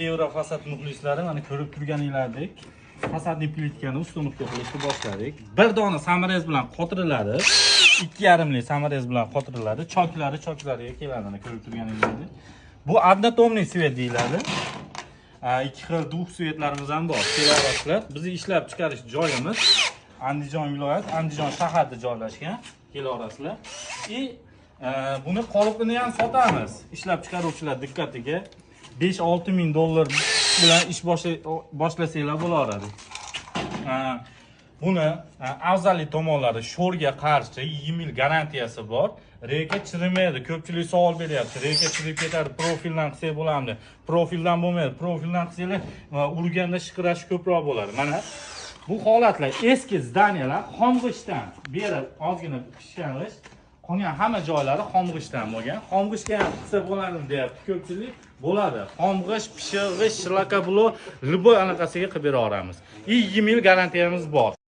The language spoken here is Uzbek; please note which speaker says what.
Speaker 1: Yevro fasad muxlislari, mana ko'rib turganinglardek fasadni plitkani ustunlikka qilishni boshladik. Bir dona samarez bilan qotiriladi. 2,5lik samarez bilan qotiriladi. Choklariga keladi, mana ko'rib turganinglardek. Bu однотомный svet deyiladi. Ikki xil duh svetlarimiz ham bor. Kelarasizlar. Bizni ishlab chiqarish joyimiz Andijon viloyati, Andijon shahrida joylashgan. Kelarasizlar. Buni qolipini ham sotamiz. Ishlab chiqaruvchilar diqqatiga. 5-6 ming dollar bilan ish boshlasanglar bo'laveradi. Buni afzalli tomonlari sho'rga qarshi 20 yil garantiyasi bor. Reka chirimaydi. Ko'pchilik savol beryapti. Reka chirib ketadi, profildan qilsak bo'ladimi? Profildan bo'lmaydi. Profildan qilsanglar urganda shiqirash ko'proq bo'ladi. Mana bu holatlar eski zdaniyalar xomg'ishdan beri ozgina pishgan g'isht, qolgan hamma joylari xomg'ishdan bo'lgan. Xomg'ishga ham qilsa bo'ladimi deyapti ko'pchilik. Bo'ladi. Xomg'ish, pishiq g'isht, shlaka bulo, любой anaqasiga qilib bera olamiz. 20 yil garantiyamiz bor.